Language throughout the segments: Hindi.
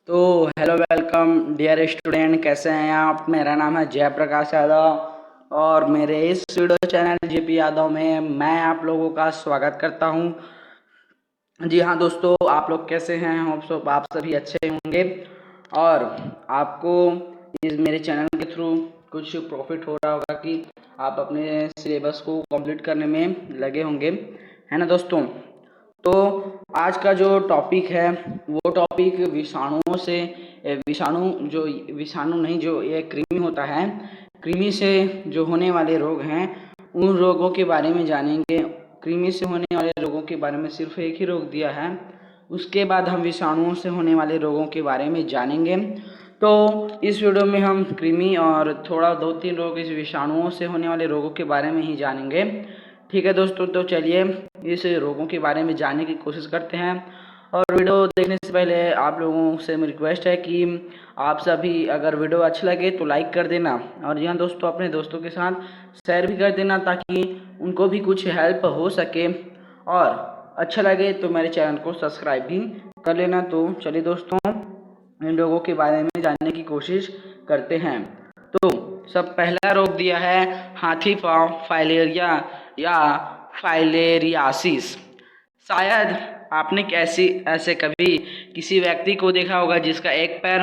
तो हेलो वेलकम डियर स्टूडेंट, कैसे हैं आप। मेरा नाम है जयप्रकाश यादव और मेरे इस वीडियो चैनल जेपी यादव में मैं आप लोगों का स्वागत करता हूं। जी हाँ दोस्तों, आप लोग कैसे हैं। आप सभी अच्छे होंगे और आपको इस मेरे चैनल के थ्रू कुछ प्रॉफिट हो रहा होगा कि आप अपने सिलेबस को कंप्लीट करने में लगे होंगे, है ना दोस्तों। तो आज का जो टॉपिक है वो टॉपिक विषाणुओं से, विषाणु नहीं, जो ये कृमि होता है, कृमि से जो होने वाले रोग हैं उन रोगों के बारे में जानेंगे। कृमि से होने वाले रोगों के बारे में सिर्फ एक ही रोग दिया है, उसके बाद हम विषाणुओं से होने वाले रोगों के बारे में जानेंगे। तो इस वीडियो में हम कृमि और थोड़ा 2-3 रोग इस विषाणुओं से होने वाले रोगों के बारे में ही जानेंगे। ठीक है दोस्तों, तो चलिए इस रोगों के बारे में जानने की कोशिश करते हैं। और वीडियो देखने से पहले आप लोगों से मेरी रिक्वेस्ट है कि आप सभी अगर वीडियो अच्छा लगे तो लाइक कर देना, और जी हाँ दोस्तों, अपने दोस्तों के साथ शेयर भी कर देना ताकि उनको भी कुछ हेल्प हो सके। और अच्छा लगे तो मेरे चैनल को सब्सक्राइब भी कर लेना। तो चलिए दोस्तों, इन रोगों के बारे में जानने की कोशिश करते हैं। तो सब पहला रोग दिया है हाथी पांव फाइलेरिया या फाइलेरियासिस। शायद आपने ऐसे कभी किसी व्यक्ति को देखा होगा जिसका एक पैर,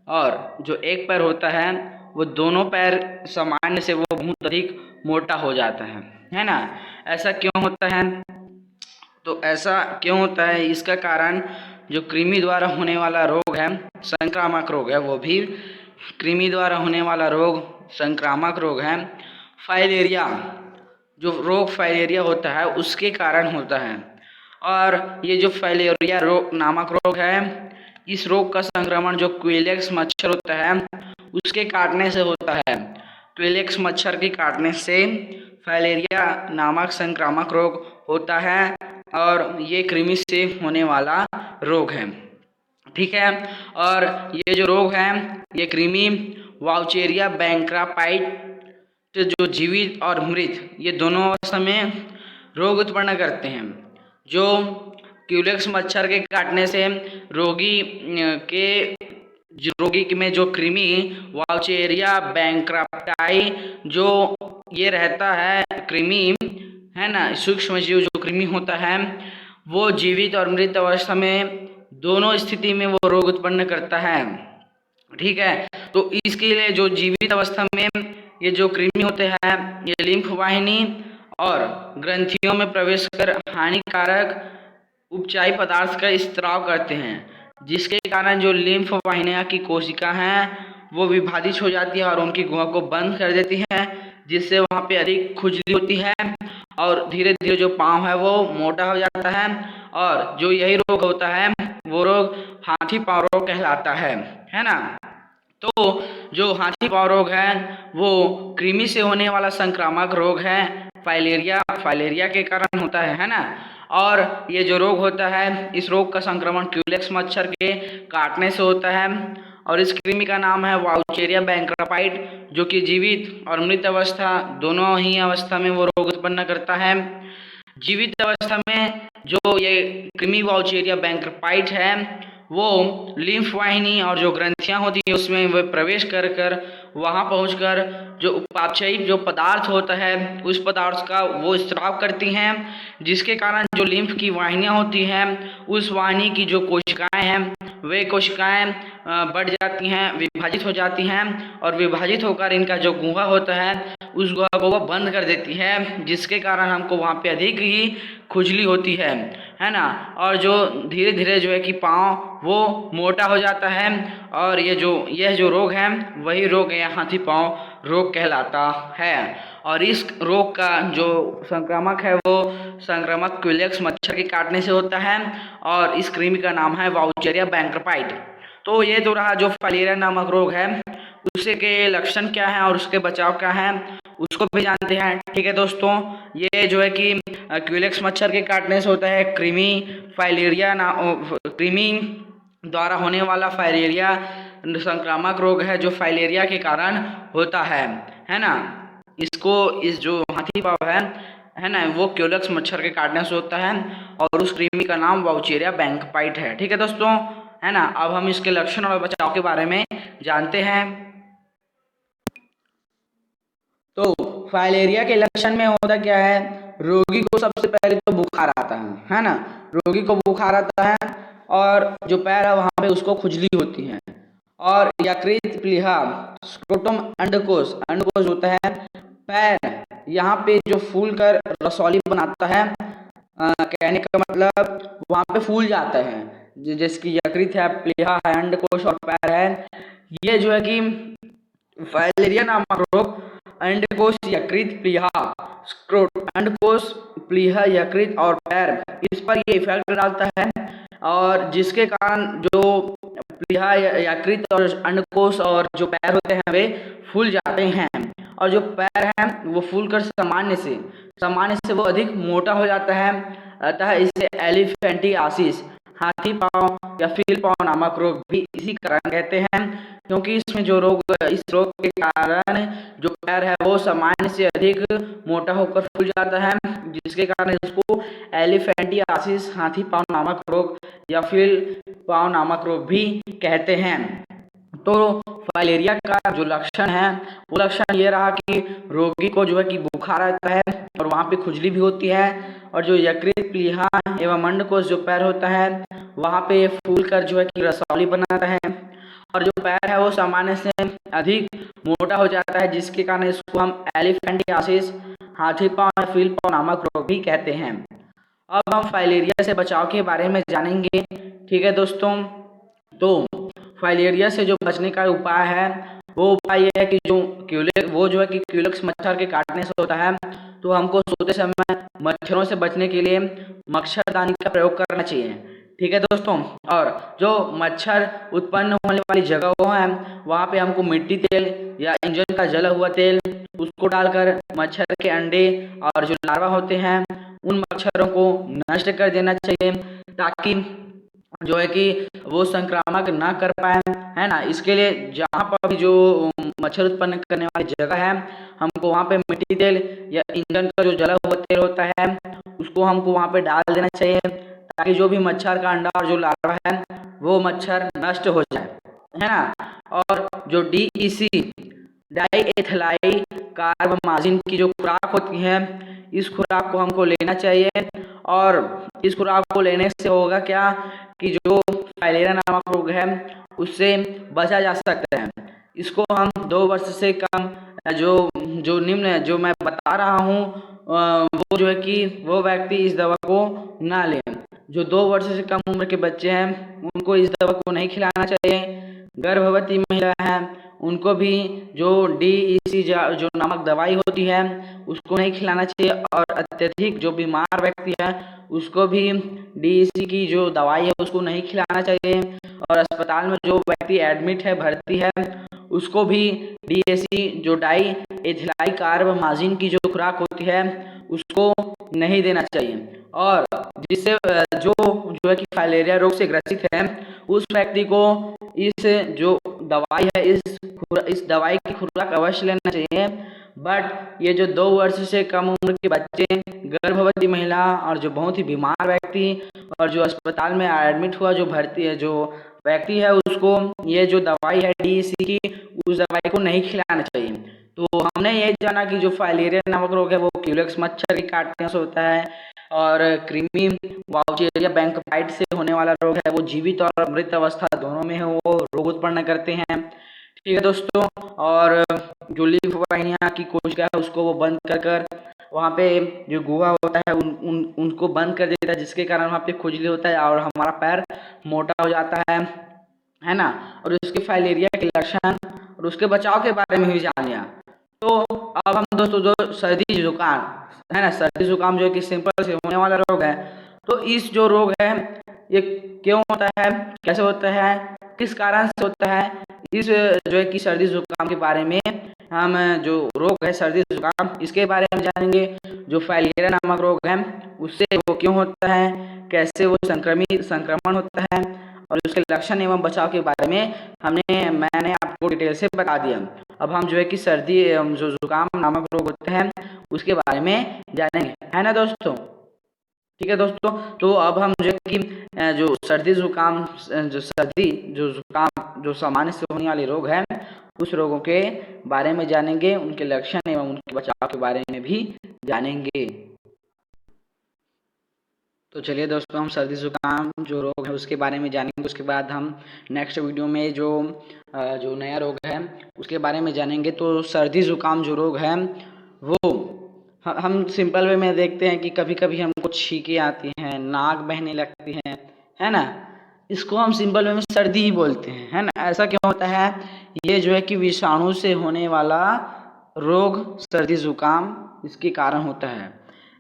और जो एक पैर होता है वो दोनों पैर सामान्य से वो बहुत अधिक मोटा हो जाता है ना। ऐसा क्यों होता है? तो ऐसा क्यों होता है, इसका कारण जो कृमि द्वारा होने वाला रोग है, संक्रामक रोग है, वो भी कृमि द्वारा होने वाला रोग संक्रामक रोग है। फाइलेरिया, जो रोग फाइलेरिया होता है उसके कारण होता है। और ये जो फाइलेरिया रोग नामक रोग है, इस रोग का संक्रमण जो क्विलेक्स मच्छर होता है उसके काटने से होता है। क्विलेक्स मच्छर के काटने से फाइलेरिया नामक संक्रामक रोग होता है और ये कृमि से होने वाला रोग है। ठीक है। और ये जो रोग है, ये कृमि वाउचेरिया बैंक्रापाइट जो जीवित और मृत ये दोनों अवस्था में रोग उत्पन्न करते हैं। जो क्यूलेक्स मच्छर के काटने से रोगी में जो कृमि वाउचेरिया बैंक्राप्टाई जो ये रहता है कृमि, है ना, सूक्ष्म जीव जो कृमि होता है वो जीवित और मृत अवस्था में दोनों स्थिति में वो रोग उत्पन्न करता है। ठीक है। तो इसके लिए जो जीवित अवस्था में ये जो कृमि होते हैं ये लिम्फ वाहिनी और ग्रंथियों में प्रवेश कर हानिकारक उपचाई पदार्थ का स्त्राव करते हैं, जिसके कारण जो लिम्फ वाहिनियां की कोशिका हैं वो विभाजित हो जाती है और उनकी गुहा को बंद कर देती है, जिससे वहाँ पे अधिक खुजली होती है और धीरे धीरे जो पाँव है वो मोटा हो जाता है। और जो यही रोग होता है वो रोग हाथी पाँव रोग कहलाता है ना। तो जो हाथी पाँव रोग है वो कृमि से होने वाला संक्रामक रोग है, फाइलेरिया के कारण होता है ना। और ये जो रोग होता है, इस रोग का संक्रमण क्यूलेक्स मच्छर के काटने से होता है और इस कृमि का नाम है वाउचेरिया बैंक्रापाइट, जो कि जीवित और मृत अवस्था दोनों ही अवस्था में वो रोग उत्पन्न करता है। जीवित अवस्था में जो ये कृमि वाउचेरिया बैंक्रापाइट है वो लिम्फ वाहिनी और जो ग्रंथियां होती है उसमें वे प्रवेश कर कर वहां पहुंचकर जो उपापचयी जो पदार्थ होता है उस पदार्थ का वो स्त्राव करती हैं, जिसके कारण जो लिम्फ की वाहिनियां होती हैं उस वाहिनी की जो कोशिकाएं हैं वे कोशिकाएं बढ़ जाती हैं, विभाजित हो जाती हैं और विभाजित होकर इनका जो गुहा होता है उस गुहा को वह बंद कर देती है, जिसके कारण हमको वहाँ पे अधिक ही खुजली होती है ना। और जो धीरे धीरे जो है कि पाँव वो मोटा हो जाता है और यह जो रोग है वही रोग या हाथी पाँव रोग कहलाता है। और इस रोग का जो संक्रामक है वो संक्रामक क्यूलेक्स मच्छर के काटने से होता है और इस कृमि का नाम है वाउचेरिया बैंक्रापाइट। तो ये तो रहा जो फाइलेरिया नामक रोग है, उसके के लक्षण क्या है और उसके बचाव क्या है उसको भी जानते हैं। ठीक है दोस्तों, ये जो है कि क्यूलेक्स मच्छर के काटने से होता है कृमि द्वारा होने वाला फाइलेरिया संक्रामक रोग है जो फाइलेरिया के कारण होता है ना। इस जो हाथी पाँव है ना, वो क्यूलेक्स मच्छर के काटने से होता है और उस कृमि का नाम वाउचेरिया बैंक्रापाइट है। ठीक है दोस्तों, है ना। अब हम इसके लक्षण और बचाव के बारे में जानते हैं। तो फाइलेरिया के लक्षण में होता क्या है, रोगी को सबसे पहले तो बुखार आता है ना, रोगी को बुखार आता है और जो पैर है वहाँ पे उसको खुजली होती है, और यकृत प्लीहा स्क्रोटम अंडकोश, अंडकोश होता है पैर, यहाँ पे जो फूल कर रसौली बनाता है, कहने का मतलब वहाँ पे फूल जाता है, जैसे कि यकृत है, प्लीहा है, अंडकोश और पैर है। ये जो है कि फाइलेरिया नामक रोग अंडकोश, यकृत, प्लीहा, अंडकोश, प्लीहा, यकृत और पैर, इस पर ये इफेक्ट डालता है, और जिसके कारण जो प्लीहा, यकृत और अंडकोश और जो पैर होते हैं वे फूल जाते हैं, और जो पैर है वो फूलकर सामान्य से वो अधिक मोटा हो जाता है, अतः इसे एलिफेंटियासिस, हाथी पांव या फील पांव नामक रोग भी इसी कारण कहते हैं, क्योंकि इसमें जो रोग, इस रोग के कारण जो पैर है वो सामान्य से अधिक मोटा होकर फूल जाता है, जिसके कारण इसको एलिफेंटियासिस, हाथी पांव नामक रोग या फील पांव नामक रोग भी कहते हैं। तो फाइलेरिया का जो लक्षण है वो लक्षण ये रहा कि रोगी को जो है कि बुखार आता है और वहाँ पे खुजली भी होती है, और जो यकृत, प्लीहा एवं अंडकोश जो पैर होता है वहाँ पे फूल कर जो है कि रसौली बनाता है, और जो पैर है वो सामान्य से अधिक मोटा हो जाता है, जिसके कारण इसको हम एलिफेंटियासिस, हाथी पांव, फील पांव नामक रोग भी कहते हैं। अब हम फाइलेरिया से बचाव के बारे में जानेंगे। ठीक है दोस्तों, तो फाइलेरिया से जो बचने का उपाय है वो उपाय ये है कि वो जो है कि क्यूलेक्स मच्छर के काटने से होता है, तो हमको सोते समय मच्छरों से बचने के लिए मच्छरदानी का प्रयोग करना चाहिए। ठीक है दोस्तों, और जो मच्छर उत्पन्न होने वाली जगह है वहाँ पे हमको मिट्टी तेल या इंजन का जला हुआ तेल उसको डालकर मच्छर के अंडे और जो लार्वा होते हैं उन मच्छरों को नष्ट कर देना चाहिए, ताकि जो है कि वो संक्रामक ना कर पाए, है ना। इसके लिए जहाँ पर भी जो मच्छर उत्पन्न करने वाली जगह है हमको वहाँ पे मिट्टी तेल या इंजन का जो जला हुआ तेल होता है उसको हमको वहाँ पे डाल देना चाहिए, ताकि जो भी मच्छर का अंडा और जो लार्वा है वो मच्छर नष्ट हो जाए, है ना। और जो DEC, डाई एथिलाइल कार्बामाजिन की जो खुराक होती है इस खुराक को हमको लेना चाहिए, और इस खुराक को लेने से होगा क्या कि जो फाइलेरिया नामक रोग है उससे बचा जा सकता है। इसको हम 2 वर्ष से कम जो निम्न जो मैं बता रहा हूँ वो जो है कि वो व्यक्ति इस दवा को ना लें। जो 2 वर्ष से कम उम्र के बच्चे हैं उनको इस दवा को नहीं खिलाना चाहिए। गर्भवती महिला है उनको भी जो DEC जो नामक दवाई होती है उसको नहीं खिलाना चाहिए, और अत्यधिक जो बीमार व्यक्ति है उसको भी DEC की जो दवाई है उसको नहीं खिलाना चाहिए, और अस्पताल में जो व्यक्ति एडमिट है, भर्ती है, उसको भी DEC जो डाई एथिलाइल कार्बामाजिन की जो खुराक होती है उसको नहीं देना चाहिए। और जिससे जो है कि फाइलेरिया रोग से ग्रसित है उस व्यक्ति को इस जो दवाई है इस दवाई की खुराक अवश्य लेना चाहिए। बट ये जो 2 वर्ष से कम उम्र के बच्चे, गर्भवती महिला और जो बहुत ही बीमार व्यक्ति और जो अस्पताल में एडमिट हुआ जो भर्ती है जो व्यक्ति है उसको ये जो दवाई है DEC की उस दवाई को नहीं खिलाना चाहिए। तो हमने ये जाना कि जो फाइलेरिया नामक रोग है वो क्यूलेक्स मच्छर के काटने से होता है, और कृमि वाउचेरिया बैंकपाइट से होने वाला रोग है वो जीवित और मृत अवस्था दोनों में है वो रोग उत्पन्न करते हैं। ठीक है दोस्तों, और जो लीफ वाहिनियाँ की कोशिका है उसको वो बंद कर वहाँ पे जो गुहा होता है उनको बंद कर देता है, जिसके कारण वहाँ पे खुजली होता है और हमारा पैर मोटा हो जाता है ना। और उसके फाइलेरिया के लक्षण और उसके बचाव के बारे में भी जान लिया। तो अब हम दोस्तों जो सर्दी जुकाम है ना, सर्दी जुकाम जो कि सिंपल से होने वाला रोग है, तो इस जो रोग है ये क्यों होता है, कैसे होता है, किस कारण से होता है, इस जो है कि सर्दी जुकाम के बारे में हम जो रोग है सर्दी जुकाम इसके बारे में जानेंगे। जो फाइलेरिया नामक रोग है उससे वो क्यों होता है, कैसे वो संक्रमण होता है, और उसके लक्षण एवं बचाव के बारे में मैंने आपको डिटेल से बता दिया। अब हम जो है कि सर्दी जो जुकाम नामक रोग होते हैं उसके बारे में जानेंगे, है ना दोस्तों। ठीक है दोस्तों, तो अब हम जो कि जो सर्दी जुकाम जो जुकाम जो सामान्य से होने वाले रोग हैं उस रोगों के बारे में जानेंगे, उनके लक्षण एवं उनके बचाव के बारे में भी जानेंगे। तो चलिए दोस्तों, हम सर्दी जुकाम जो रोग है उसके बारे में जानेंगे। उसके बाद हम नेक्स्ट वीडियो में जो नया रोग है उसके बारे में जानेंगे। तो सर्दी जुकाम जो रोग है वो हम सिंपल वे में देखते हैं कि कभी कभी हमको छींकें आती हैं, नाक बहने लगती है ना। इसको हम सिंपल वे में सर्दी ही बोलते हैं, है ना। ऐसा क्यों होता है? ये जो है कि विषाणु से होने वाला रोग सर्दी जुकाम इसके कारण होता है।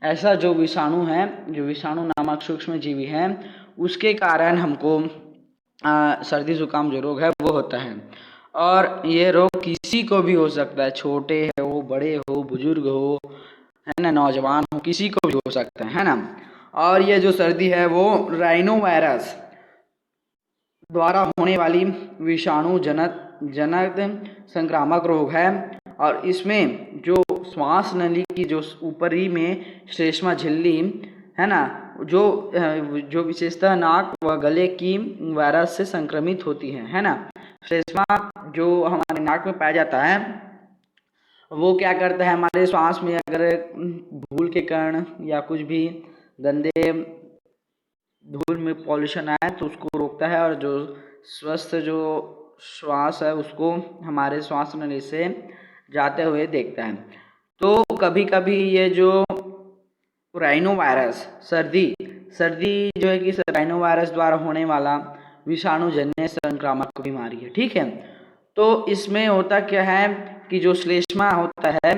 ऐसा जो विषाणु है, जो विषाणु नामक सूक्ष्म जीवी है, उसके कारण हमको सर्दी जुकाम जो रोग है वो होता है। और ये रोग किसी को भी हो सकता है, छोटे हो, बड़े हो, बुजुर्ग हो, है ना, नौजवान हो, किसी को भी हो सकता है ना। और ये जो सर्दी है वो राइनो वायरस द्वारा होने वाली विषाणु जनक संक्रामक रोग है। और इसमें जो श्वास नली की जो ऊपरी में श्लेष्मा झिल्ली है ना, जो विशेषतः नाक व गले की वायरस से संक्रमित होती है ना। श्लेष्मा जो हमारे नाक में पाया जाता है वो क्या करता है, हमारे श्वास में अगर धूल के कण या कुछ भी गंदे धूल में पॉल्यूशन आए तो उसको रोकता है, और जो स्वस्थ जो श्वास है उसको हमारे श्वास नली से जाते हुए देखता है। तो कभी कभी ये जो राइनो वायरस सर्दी जो है कि राइनो वायरस द्वारा होने वाला विषाणु जन्य संक्रामक बीमारी है। ठीक है, तो इसमें होता क्या है कि जो श्लेष्मा होता है,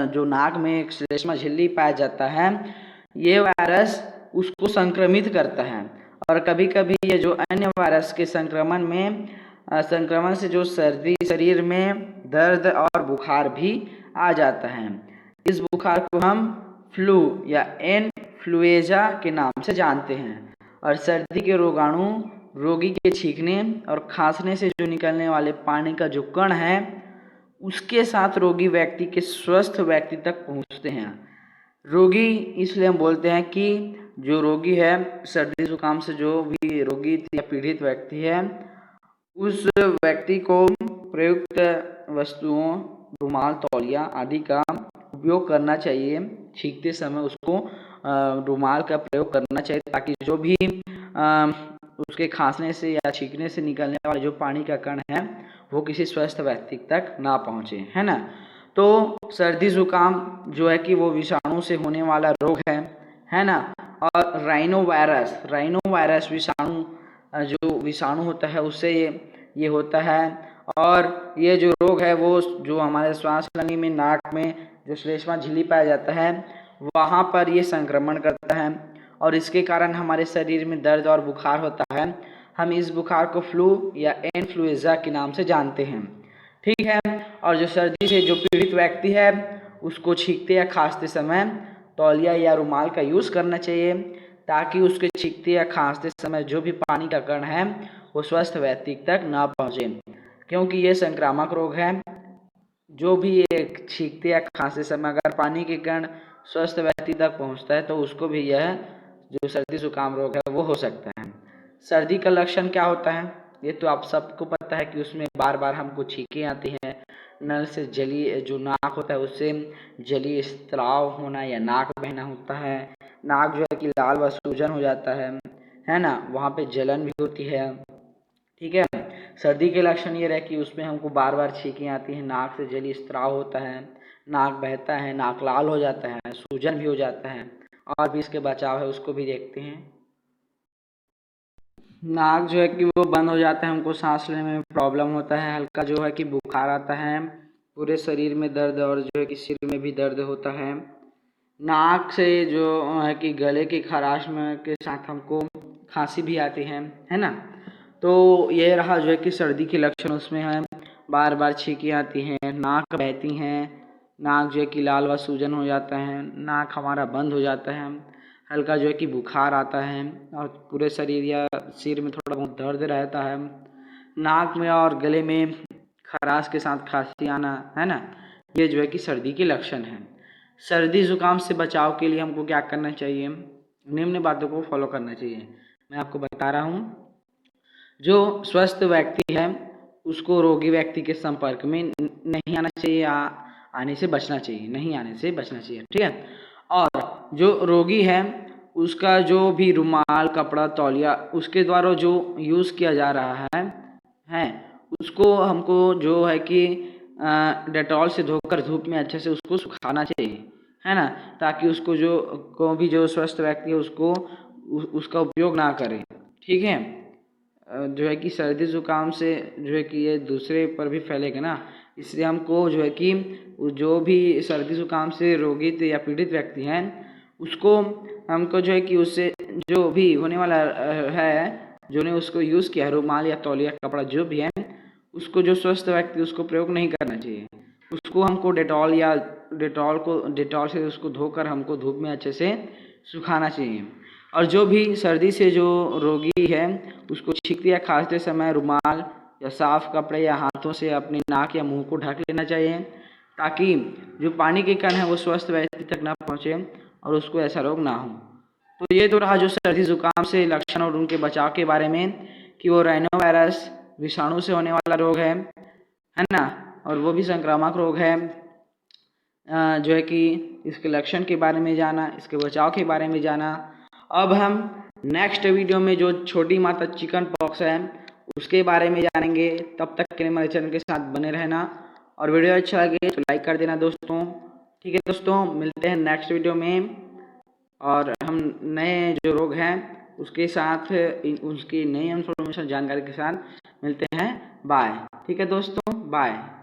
जो नाक में एक श्लेष्मा झिल्ली पाया जाता है, ये वायरस उसको संक्रमित करता है। और कभी कभी ये जो अन्य वायरस के संक्रमण से जो सर्दी शरीर में दर्द और बुखार भी आ जाता है। इस बुखार को हम फ्लू या इन्फ्लुएंजा के नाम से जानते हैं। और सर्दी के रोगाणु रोगी के छींकने और खांसने से जो निकलने वाले पानी का जो कण है उसके साथ रोगी व्यक्ति के स्वस्थ व्यक्ति तक पहुंचते हैं। रोगी इसलिए हम बोलते हैं कि जो रोगी है सर्दी जुकाम से, जो भी रोगी या पीड़ित व्यक्ति है, उस व्यक्ति को प्रयुक्त वस्तुओं, रुमाल, तौलिया आदि का उपयोग करना चाहिए। छींकते समय उसको रुमाल का प्रयोग करना चाहिए, ताकि जो भी उसके खांसने से या छींकने से निकलने वाले जो पानी का कण है वो किसी स्वस्थ व्यक्ति तक ना पहुँचे, है ना। तो सर्दी जुकाम जो है कि वो विषाणु से होने वाला रोग है ना। और राइनो वायरस जो विषाणु होता है उससे ये होता है। और ये जो रोग है वो जो हमारे श्वास नली में, नाक में जो श्लेष्मा झिल्ली पाया जाता है वहाँ पर ये संक्रमण करता है, और इसके कारण हमारे शरीर में दर्द और बुखार होता है। हम इस बुखार को फ्लू या इन्फ्लुएंजा के नाम से जानते हैं। ठीक है, और जो सर्दी से जो पीड़ित व्यक्ति है उसको छींकते या खांसते समय तौलिया या रुमाल का यूज़ करना चाहिए, ताकि उसके छींकते या खांसते समय जो भी पानी का कण है वो स्वस्थ व्यक्ति तक ना पहुँचे, क्योंकि ये संक्रामक रोग है। जो भी ये छींकते या खांसते समय अगर पानी के कण स्वस्थ व्यक्ति तक पहुँचता है तो उसको भी यह जो सर्दी जुकाम रोग है वो हो सकता है। सर्दी का लक्षण क्या होता है ये तो आप सबको पता है कि उसमें बार बार हमको छींकें आती हैं, नल से जली जो नाक होता है उससे जली स्त्राव होना या नाक बहना होता है, नाक जो है कि लाल व सूजन हो जाता है ना, वहाँ पे जलन भी होती है। ठीक है, सर्दी के लक्षण ये रहे कि उसमें हमको बार बार छींकें आती हैं, नाक से जली स्त्राव होता है, नाक बहता है, नाक लाल हो जाता है, सूजन भी हो जाता है। और भी इसके बचाव है उसको भी देखते हैं। नाक जो है कि वो बंद हो जाता है, हमको सांस लेने में प्रॉब्लम होता है, हल्का जो है कि बुखार आता है, पूरे शरीर में दर्द और जो है कि सिर में भी दर्द होता है। नाक से जो है कि गले की खराश में के साथ हमको खांसी भी आती है ना। तो ये रहा जो है कि सर्दी के लक्षण उसमें है, बार बार छींकें आती हैं, नाक बहती हैं, नाक जो है कि लाल व सूजन हो जाता है, नाक हमारा बंद हो जाता है, हल्का जो है कि बुखार आता है, और पूरे शरीर या सिर में थोड़ा बहुत दर्द रहता है, नाक में और गले में खराश के साथ खांसी आना, है ना। ये जो है कि सर्दी के लक्षण हैं। सर्दी जुकाम से बचाव के लिए हमको क्या करना चाहिए? निम्न बातों को फॉलो करना चाहिए। मैं आपको बता रहा हूँ, जो स्वस्थ व्यक्ति है उसको रोगी व्यक्ति के संपर्क में नहीं आना चाहिए, आने से बचना चाहिए, नहीं आने से बचना चाहिए, ठीक है। और जो रोगी है उसका जो भी रुमाल, कपड़ा, तौलिया उसके द्वारा जो यूज़ किया जा रहा है उसको हमको जो है कि डेटॉल से धोकर धूप में अच्छे से उसको सुखाना चाहिए, है ना, ताकि उसको को भी जो स्वस्थ व्यक्ति है उसको उसका उपयोग ना करे, ठीक है। जो है कि सर्दी ज़ुकाम से जो है कि ये दूसरे पर भी फैलेगा ना, इसलिए हमको जो है कि जो भी सर्दी ज़ुकाम से रोगित या पीड़ित व्यक्ति हैं उसको हमको जो है कि उससे जो भी होने वाला है, जो ने उसको यूज़ किया है रुमाल या तौलिया, कपड़ा जो भी है, उसको जो स्वस्थ व्यक्ति उसको प्रयोग नहीं करना चाहिए। उसको हमको डेटॉल से उसको धोकर हमको धूप में अच्छे से सुखाना चाहिए। और जो भी सर्दी से जो रोगी है उसको छींकते या खांसते समय रुमाल या साफ कपड़े या हाथों से अपने नाक या मुंह को ढक लेना चाहिए, ताकि जो पानी के कण है वो स्वस्थ व्यक्ति तक ना पहुँचे और उसको ऐसा रोग ना हो। तो ये तो रहा जो सर्दी ज़ुकाम से लक्षण और उनके बचाव के बारे में, कि वो राइनो वायरस विषाणु से होने वाला रोग है ना, और वो भी संक्रामक रोग है। जो है कि इसके लक्षण के बारे में जाना, इसके बचाव के बारे में जाना। अब हम नेक्स्ट वीडियो में जो छोटी माता चिकन पॉक्स है उसके बारे में जानेंगे। तब तक के लिए हमारे चैनल के साथ बने रहना, और वीडियो अच्छा लगे तो लाइक कर देना दोस्तों, ठीक है दोस्तों। मिलते हैं नेक्स्ट वीडियो में, और हम नए जो रोग हैं उसके साथ उसकी नई इन्फॉर्मेशन जानकारी के साथ मिलते हैं। बाय, ठीक है दोस्तों, बाय।